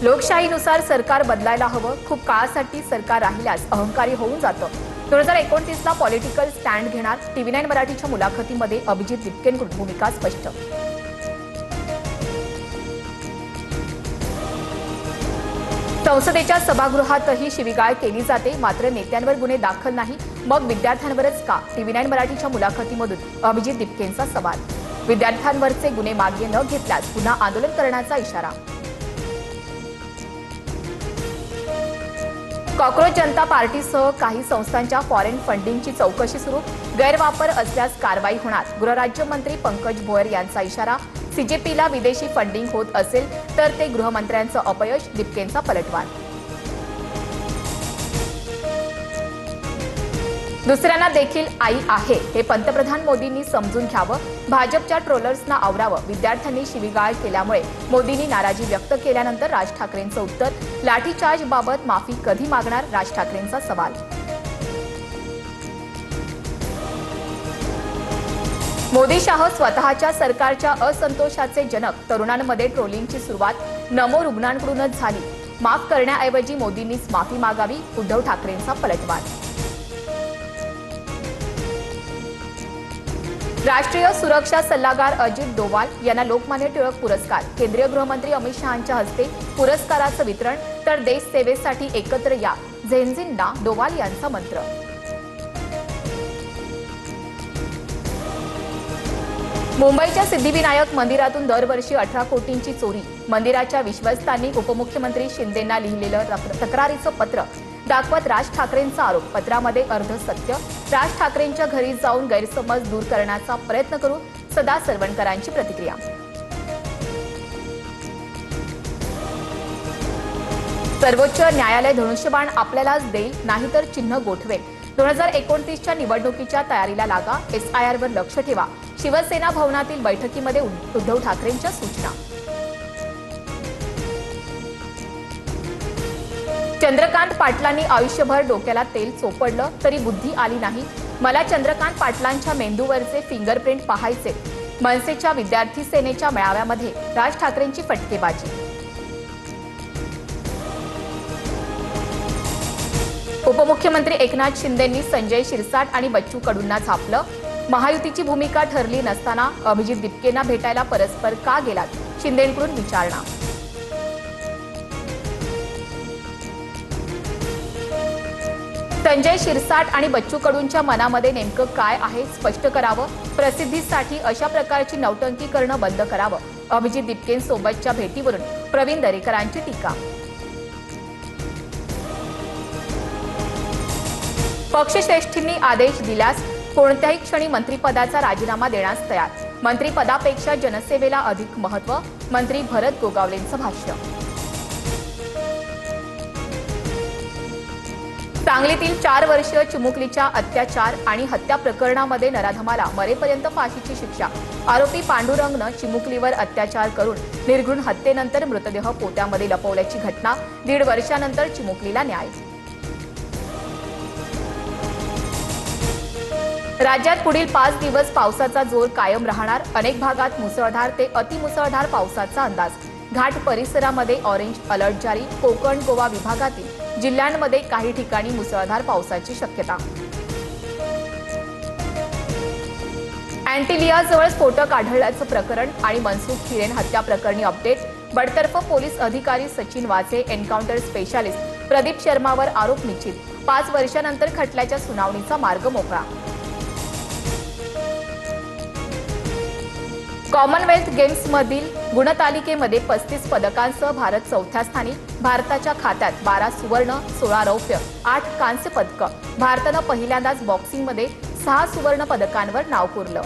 लोकशाहीनुसार सरकार बदलायला हवं. खूप काळासाठी सरकार राहिल्यास अहंकारी होऊन जातं. 2029ला पॉलिटिकल स्टँड घेणार. TV9 मराठीच्या मुलाखतीमध्ये अभिजित दिपकेंकडून भूमिका स्पष्ट. संसदेच्या सभागृहातही शिवीगाळ केली जाते, मात्र नेत्यांवर गुन्हे दाखल नाही. मग विद्यार्थ्यांवरच का? TV9 मराठीच्या मुलाखतीमधून अभिजित दिपकेंचा सवाल. विद्यार्थ्यांवरचे गुन्हे मागे न घेतल्यास पुन्हा आंदोलन करण्याचा इशारा. कॉक्रोच जनता पार्टीसह काही संस्थांच्या फॉरेन फंडिंगची चौकशी सुरू. गैरवापर असल्यास कारवाई होणार. गृहराज्यमंत्री पंकज भोयर यांचा इशारा. CJPला विदेशी फंडिंग होत असेल तर ते गृहमंत्र्यांचं अपयश. दिपकेंचा पलटवार. दुसऱ्यांना देखील आई आहे हे पंतप्रधान मोदींनी समजून घ्यावं. भाजपच्या ट्रोलर्सना आवरावं. विद्यार्थ्यांनी शिवीगाळ केल्यामुळे मोदींनी नाराजी व्यक्त केल्यानंतर राज ठाकरेंचं उत्तर. लाठीचार्जबाबत माफी कधी मागणार? राज ठाकरेंचा सवाल. मोदी शाह स्वतःच्या सरकारच्या असंतोषाचे जनक. तरुणांमध्ये ट्रोलिंगची सुरुवात नमो रुग्णांकडूनच झाली. माफ करण्याऐवजी मोदींनीच माफी मागावी. उद्धव ठाकरेंचा पलटवार. राष्ट्रीय सुरक्षा सल्लागार अजित डोवाल यांना लोकमान्य टिळक पुरस्कार. केंद्रीय गृहमंत्री अमित शहांच्या हस्ते पुरस्काराचं वितरण. तर देश सेवेसाठी एकत्र या, झेंझिंना डोवाल यांचा मंत्र. मुंबईच्या सिद्धिविनायक मंदिरातून दरवर्षी 18 कोटींची चोरी. मंदिराच्या विश्वस्तांनी उपमुख्यमंत्री शिंदेंना लिहिलेलं तक्रारीचं पत्र दाखवत राज ठाकरेंचा आरोप. पत्रामध्ये अर्ध सत्य. राज ठाकरेंच्या घरी जाऊन गैरसमज दूर करण्याचा प्रयत्न करू. सदा सरवणकरांची प्रतिक्रिया. सर्वोच्च न्यायालय धनुष्यबाण आपल्यालाच देईल, नाहीतर चिन्ह गोठवेल. 2029च्या निवडणुकीच्या तयारीला लागा. SIR वर लक्ष ठेवा. शिवसेना भवनातील बैठकीमध्ये उद्धव ठाकरेंच्या सूचना. चंद्रकांत पाटलांनी आयुष्यभर डोक्याला तेल चोपडलं तरी बुद्धी आली नाही. मला चंद्रकांत पाटलांच्या मेंदूवरचे फिंगरप्रिंट पाहायचे. मनसेच्या विद्यार्थी सेनेच्या मेळाव्यामध्ये राज ठाकरेंची फटकेबाजी. उपमुख्यमंत्री एकनाथ शिंदेंनी संजय शिरसाट आणि बच्चू कडूंना झापलं. महायुतीची भूमिका ठरली नसताना अभिजित दिपकेंना भेटायला परस्पर का गेलात? शिंदेंकडून विचारणा. संजय शिरसाट आणि बच्चू कडूंच्या मनामध्ये नेमकं काय आहे स्पष्ट करावं. प्रसिद्धीसाठी अशा प्रकारची नौटंकी करणं बंद करावं. अभिजित दिपकेंसोबतच्या भेटीवरून प्रवीण दरेकरांची टीका. पक्षश्रेष्ठींनी आदेश दिल्यास कोणत्याही क्षणी मंत्रिपदाचा राजीनामा देण्यास तयार. मंत्रिपदापेक्षा जनसेवेला अधिक महत्त्व. मंत्री भरत गोगावलेंचं भाष्य. सांगलीतील 4 वर्षीय चिमुकलीच्या अत्याचार आणि हत्या प्रकरणामध्ये नराधमाला मरेपर्यंत फाशीची शिक्षा. आरोपी पांडुरंगनं चिमुकलीवर अत्याचार करून निर्घृण हत्येनंतर मृतदेह पोत्यामध्ये लपवल्याची घटना. 1.5 वर्षानंतर चिमुकलीला न्याय. राज्यात पुढील 5 दिवस पावसाचा जोर कायम राहणार. अनेक भागात मुसळधार ते अतिमुसळधार पावसाचा अंदाज. घाट परिसरामध्ये ऑरेंज अलर्ट जारी. कोकण गोवा विभागातील जिल्ह्यांमध्ये काही ठिकाणी मुसळधार पावसाची शक्यता. अँटिलियाजवळ स्फोटक आढळल्याचं प्रकरण आणि मनसुख हिरेन हत्या प्रकरणी अपडेट. बडतर्फ पोलीस अधिकारी सचिन वाझे, एन्काउंटर स्पेशालिस्ट प्रदीप शर्मावर आरोप निश्चित. 5 वर्षानंतर खटल्याच्या सुनावणीचा मार्ग मोकळा. कॉमनवेल्थ गेम्समधील गुणतालिकेमध्ये 35 पदकांसह भारत 4थ्या स्थानी. भारताच्या खात्यात 12 सुवर्ण, 16 रौप्य, 8 कांस्य पदकं. भारतानं पहिल्यांदाच बॉक्सिंगमध्ये 6 सुवर्ण पदकांवर नाव कोरलं.